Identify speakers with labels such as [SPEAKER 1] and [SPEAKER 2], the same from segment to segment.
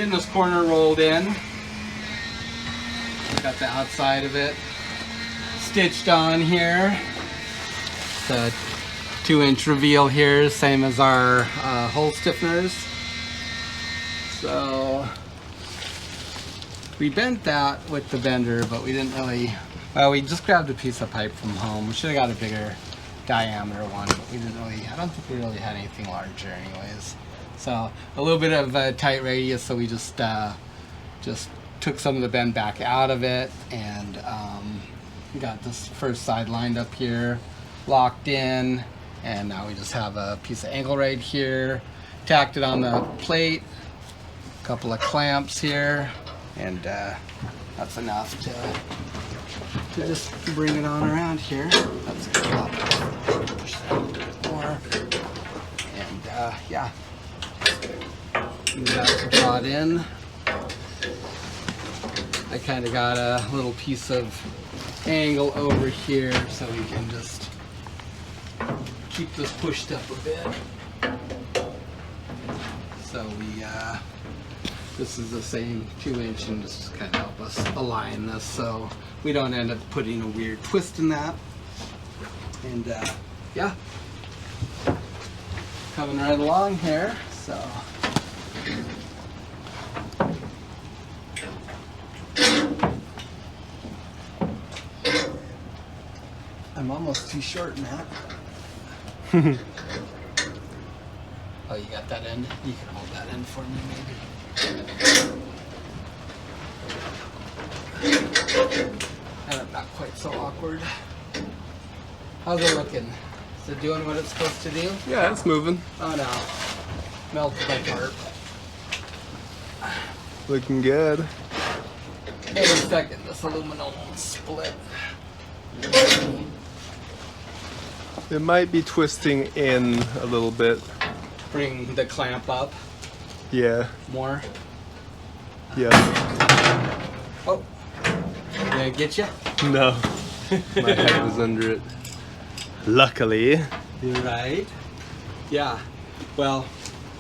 [SPEAKER 1] Getting this corner rolled in. Got the outside of it stitched on here. The 2-inch reveal here, same as our hole stiffeners. So we bent that with the bender, but we didn't really, well, we just grabbed a piece of pipe from home. We should have got a bigger diameter one, but we didn't really, I don't think we really had anything larger anyways. So a little bit of a tight radius, so we just took some of the bend back out of it, and we got this first side lined up here, locked in, and now we just have a piece of angle right here, tacked it on the plate, a couple of clamps here, and that's enough to just bring it on around here. That's good. Push that a little bit more, and yeah, that's brought in. I kind of got a little piece of angle over here, so we can just keep this pushed up a bit. So we, this is the same 2-inch, and just kind of help us align this so we don't end up putting a weird twist in that. And yeah, coming right along here. So I'm almost too short in that. Oh, you got that end? You can hold that end for me, maybe. And not quite so awkward. How's it looking? Is it doing what it's supposed to do?
[SPEAKER 2] Yeah, it's moving.
[SPEAKER 1] Oh no. Melted my part.
[SPEAKER 2] Looking good.
[SPEAKER 1] Wait a second, this aluminum split.
[SPEAKER 2] It might be twisting in a little bit.
[SPEAKER 1] Bring the clamp up
[SPEAKER 2] Yeah.
[SPEAKER 1] more.
[SPEAKER 2] Yeah.
[SPEAKER 1] Oh, did I get you?
[SPEAKER 2] No. My head was under it. Luckily.
[SPEAKER 1] You're right. Yeah. Well,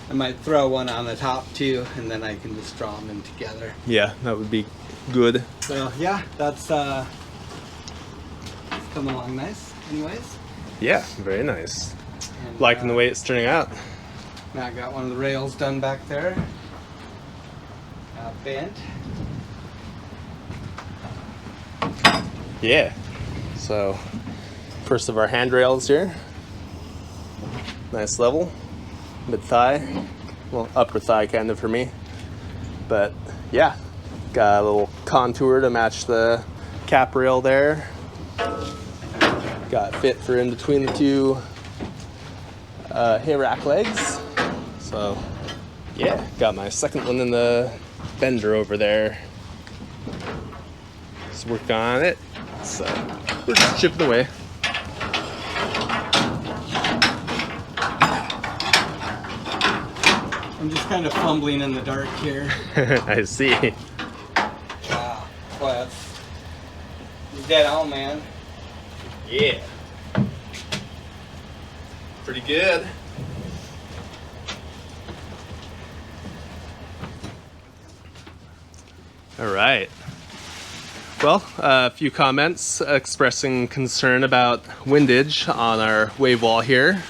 [SPEAKER 1] I might throw one on the top too, and then I can just draw them in together.
[SPEAKER 2] Yeah, that would be good.
[SPEAKER 1] So yeah, that's coming along nice. Anyways.
[SPEAKER 2] Yeah, very nice.
[SPEAKER 1] And,
[SPEAKER 2] Liking the way it's turning out.
[SPEAKER 1] Now I got one of the rails done back there. Bent.
[SPEAKER 2] Yeah. So, first of our handrails here. Nice level. Mid-thigh. Well, upper thigh kind of for me. But yeah, got a little contour to match the cap rail there. Got fit for in between the two hay rack legs. So yeah, got my second one in the bender over there. Just worked on it. So we're just chipping away.
[SPEAKER 1] I'm just kind of fumbling in the dark here.
[SPEAKER 2] I see.
[SPEAKER 1] Wow. Boy, that's dead on, man.
[SPEAKER 2] Yeah. Pretty good. All right. Well, a few comments expressing concern about windage on our wave wall here.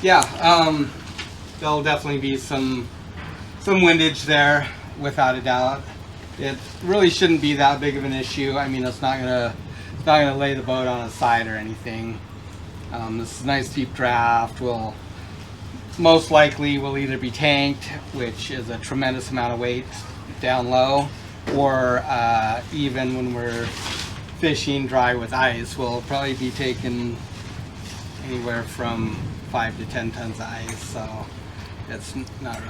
[SPEAKER 1] Yeah, there'll definitely be some windage there, without a doubt. It really shouldn't be that big of an issue. I mean, it's not gonna lay the boat on its side or anything. This is a nice deep draft. Will most likely will either be tanked, which is a tremendous amount of weight down low, or even when we're fishing dry with ice, we'll probably be taking anywhere from 5 to 10 tons of ice. So it's not a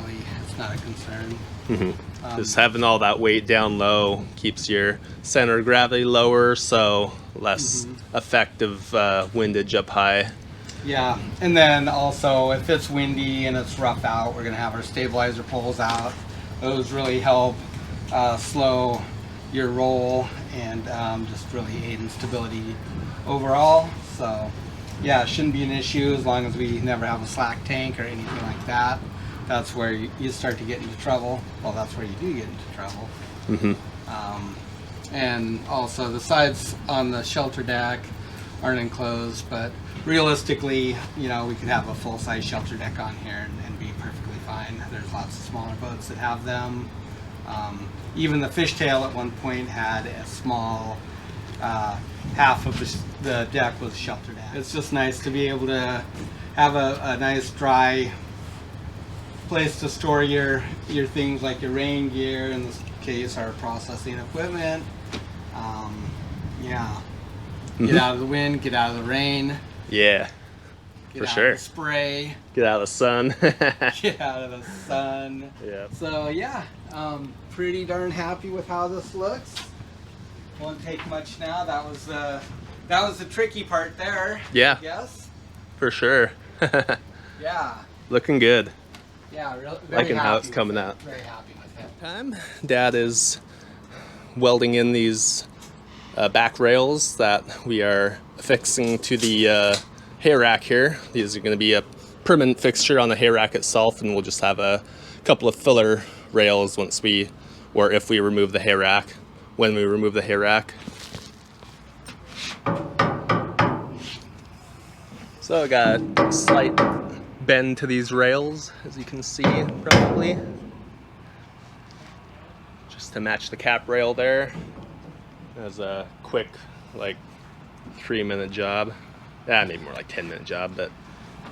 [SPEAKER 1] concern.
[SPEAKER 2] Mm-hmm. Just having all that weight down low keeps your center of gravity lower, so less effective windage up high.
[SPEAKER 1] Yeah, and then also if it's windy and it's rough out, we're gonna have our stabilizer poles out. Those really help slow your roll and just really aid in stability overall. So yeah, it shouldn't be an issue as long as we never have a slack tank or anything like that. that's where you start to get into trouble. Well, that's where you do get into trouble. And also the sides on the shelter deck aren't enclosed, but realistically, you know, we could have a full-size shelter deck on here and be perfectly fine. There's lots of smaller boats that have them. Even the fishtail at one point had a small half of the deck was shelter deck. It's just nice to be able to have a nice dry place to store your things, like your rain gear, in this case our processing equipment. Yeah, get out of the wind, get out of the rain.
[SPEAKER 2] Yeah,
[SPEAKER 1] Get
[SPEAKER 2] for
[SPEAKER 1] out
[SPEAKER 2] sure.
[SPEAKER 1] of the spray.
[SPEAKER 2] Get out of the sun.
[SPEAKER 1] Get out of the sun.
[SPEAKER 2] Yeah.
[SPEAKER 1] So yeah, pretty darn happy with how this looks. Won't take much now. That was the tricky part there.
[SPEAKER 2] Yeah.
[SPEAKER 1] Yes.
[SPEAKER 2] For sure.
[SPEAKER 1] Yeah.
[SPEAKER 2] Looking good.
[SPEAKER 1] Yeah. Really.
[SPEAKER 2] Liking how it's coming out.
[SPEAKER 1] Very happy with it.
[SPEAKER 2] Time. Dad is welding in these back rails that we are affixing to the hay rack here. These are going to be a permanent fixture on the hay rack itself, and we'll just have a couple of filler rails once we, or if we remove the hay rack, when we remove the hay rack. So I got a slight bend to these rails, as you can see probably, just to match the cap rail there. As a quick, like, 3-minute job. Maybe more like 10-minute job, but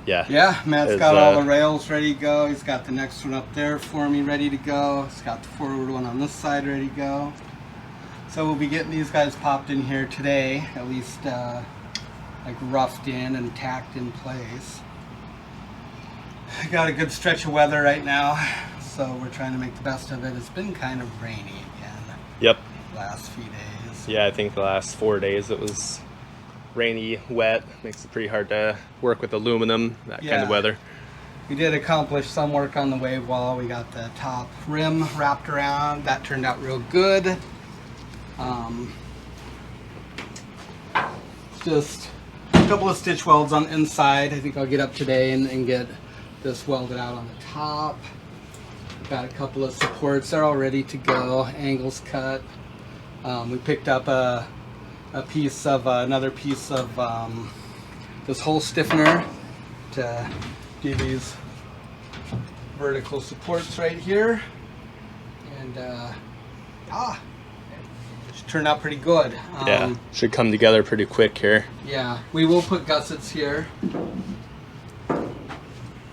[SPEAKER 2] yeah.
[SPEAKER 1] Yeah, Matt's got all the rails ready to go. He's got the next one up there for me ready to go. He's got the forward one on this side ready to go. So we'll be getting these guys popped in here today, at least like roughed in and tacked in place. Got a good stretch of weather right now, so we're trying to make the best of it. It's been kind of rainy again.
[SPEAKER 2] Yep.
[SPEAKER 1] Last few days.
[SPEAKER 2] Yeah, I think the last 4 days it was rainy, wet. Makes it pretty hard to work with aluminum, that kind of weather.
[SPEAKER 1] We did accomplish some work on the wave wall. We got the top rim wrapped around. That turned out real good. Just a couple of stitch welds on the inside. I think I'll get up today and get this welded out on the top. Got a couple of supports. They're all ready to go. Angles cut. We picked up another piece of this hole stiffener to do these vertical supports right here, and it turned out pretty good.
[SPEAKER 2] Yeah, should come together pretty quick here.
[SPEAKER 1] Yeah, we will put gussets here,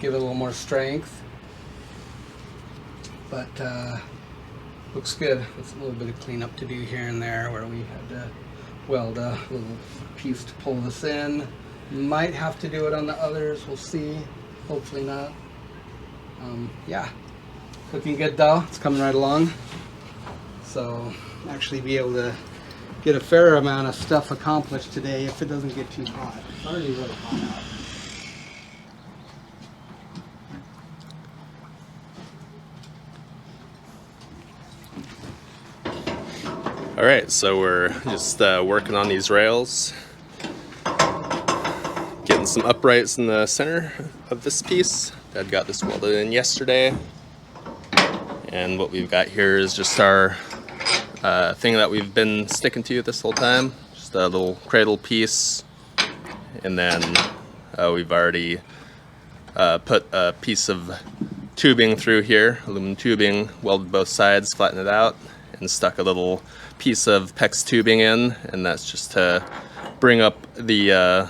[SPEAKER 1] give it a little more strength, but looks good. There's a little bit of cleanup to do here and there where we had to weld a little piece to pull this in. Might have to do it on the others, we'll see. Hopefully not. Yeah, looking good though. It's coming right along. So actually be able to get a fair amount of stuff accomplished today if it doesn't get too hot. It's already really hot out.
[SPEAKER 2] All right, so we're just working on these rails, getting some uprights in the center of this piece. Dad got this welded in yesterday, and what we've got here is just our thing that we've been sticking to this whole time, just a little cradle piece, and then we've already put a piece of tubing through here, aluminum tubing, welded both sides, flattened it out, and stuck a little piece of PEX tubing in, and that's just to bring up the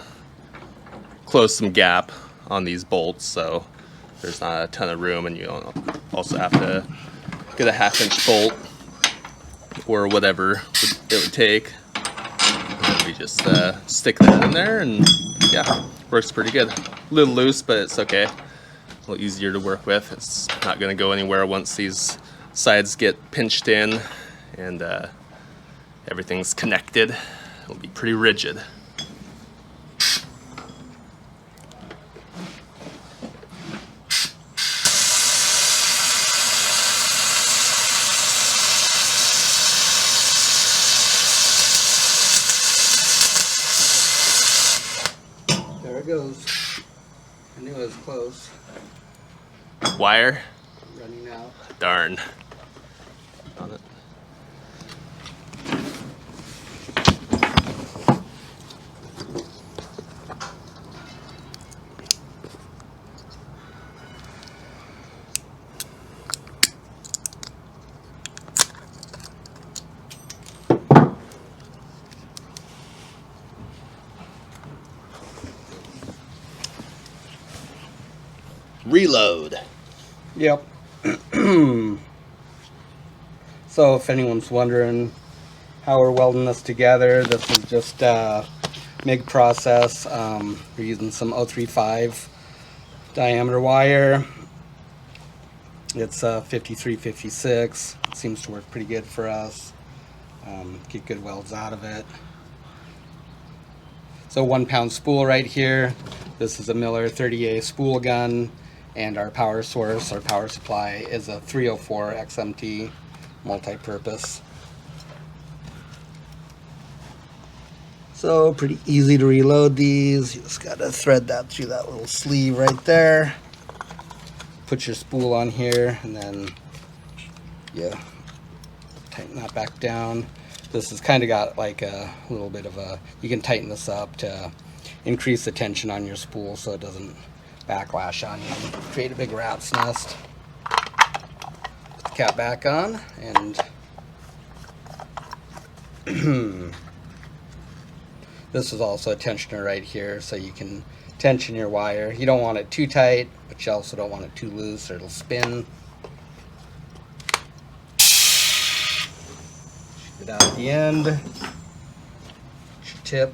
[SPEAKER 2] close some gap on these bolts so there's not a ton of room, and you don't also have to get a 1/2-inch bolt or whatever it would take. And we just stick that in there, and yeah, works pretty good. A little loose, but it's okay. A little easier to work with. It's not going to go anywhere once these sides get pinched in and everything's connected. It'll be pretty rigid.
[SPEAKER 1] There it goes. I knew it was close.
[SPEAKER 2] wire.
[SPEAKER 1] Running out.
[SPEAKER 2] Darn. On it. Reload.
[SPEAKER 1] Yep. So if anyone's wondering how we're welding this together, this is just MIG process. We're using some 035 diameter wire. It's 5356. It seems to work pretty good for us. Get good welds out of it. So 1 pound spool right here. This is a Miller 30A spool gun, and our power source, our power supply, is a 304 XMT multi-purpose. So pretty easy to reload these. You just gotta thread that through that little sleeve right there. Put your spool on here, and then tighten that back down. This has kind of got like a little bit of a, you can tighten this up to increase the tension on your spool so it doesn't backlash on you and create a big rat's nest. Put the cap back on, and this is also a tensioner right here, so you can tension your wire. You don't want it too tight, but you also don't want it too loose or it'll spin. Shoot it out at the end. Your tip.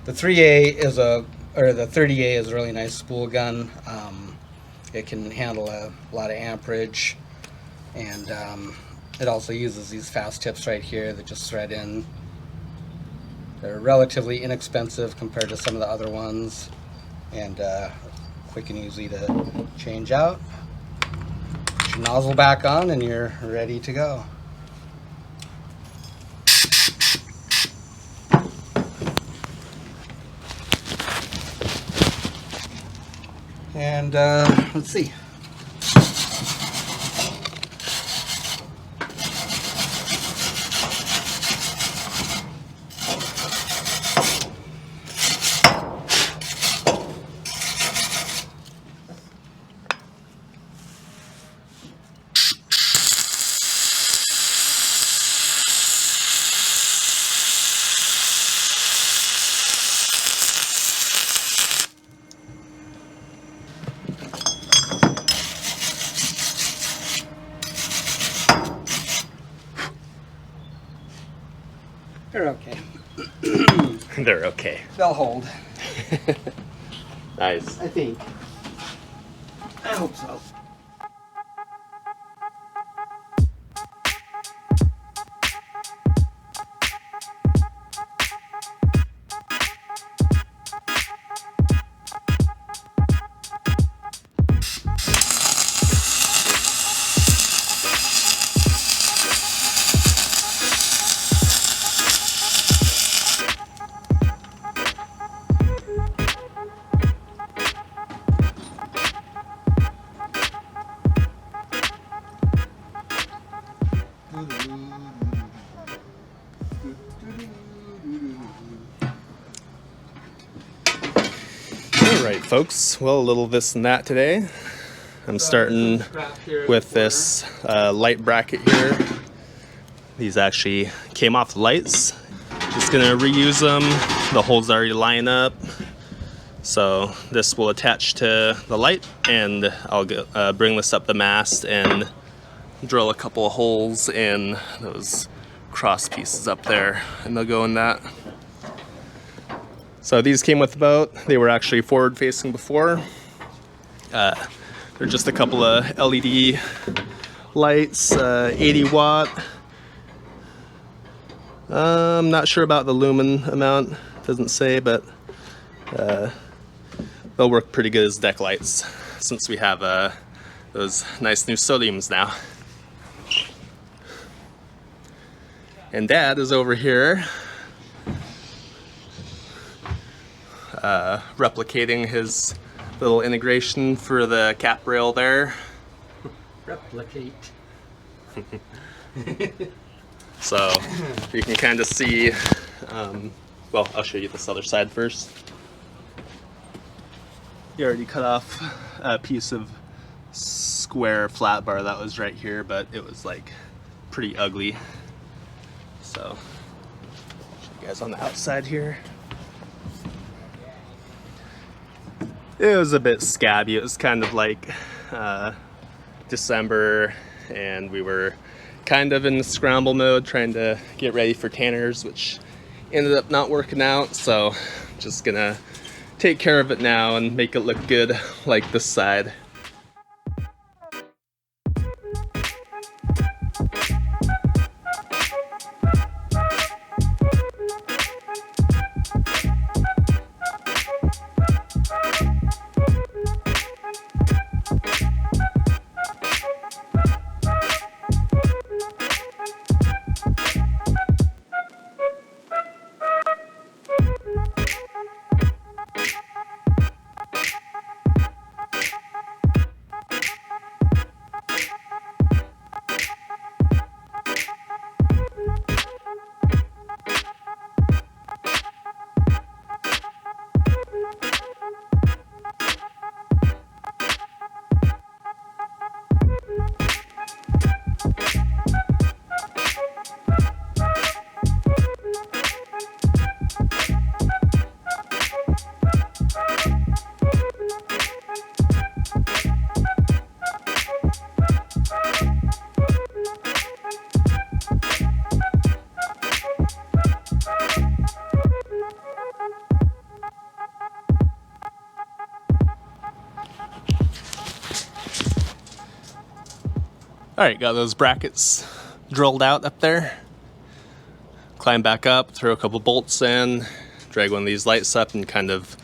[SPEAKER 1] The 3A is the 30A is a really nice spool gun. It can handle a lot of amperage, and it also uses these fast tips right here that just thread in. They're relatively inexpensive compared to some of the other ones, and quick and easy to change out. Put your nozzle back on and you're ready to go. And let's see. They're okay.
[SPEAKER 2] They're okay.
[SPEAKER 1] They'll hold.
[SPEAKER 2] Nice.
[SPEAKER 1] I think. I hope so.
[SPEAKER 2] Alright folks, well, a little this and that today. I'm starting with this light bracket here. These actually came off the lights. Just gonna reuse them. The holes already line up. So this will attach to the light, and I'll bring this up the mast and drill a couple of holes in those cross pieces up there, and they'll go in that. So these came with the boat. They were actually forward facing before. They're just a couple of LED lights, 80 watt. I'm not sure about the lumen amount, doesn't say, but they'll work pretty good as deck lights since we have those nice new sodiums now. And Dad is over here replicating his Little integration for the cap rail there.
[SPEAKER 1] Replicate.
[SPEAKER 2] So you can kind of see, well, I'll show you this other side first. You already cut off a piece of square flat bar that was right here, but it was like pretty ugly. So, show you guys on the outside here. It was a bit scabby. It was kind of like December, and we were kind of in scramble mode trying to get ready for tanners, which ended up not working out. So just gonna take care of it now and make it look good like this side. All right, got those brackets drilled out up there. Climb back up, throw a couple bolts in, drag one of these lights up and kind of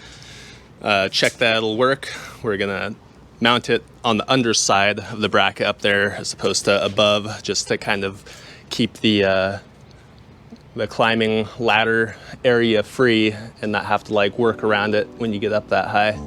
[SPEAKER 2] check that it'll work. We're gonna mount it on the underside of the bracket up there as opposed to above, just to kind of keep the climbing ladder area free and not have to like work around it when you get up that high.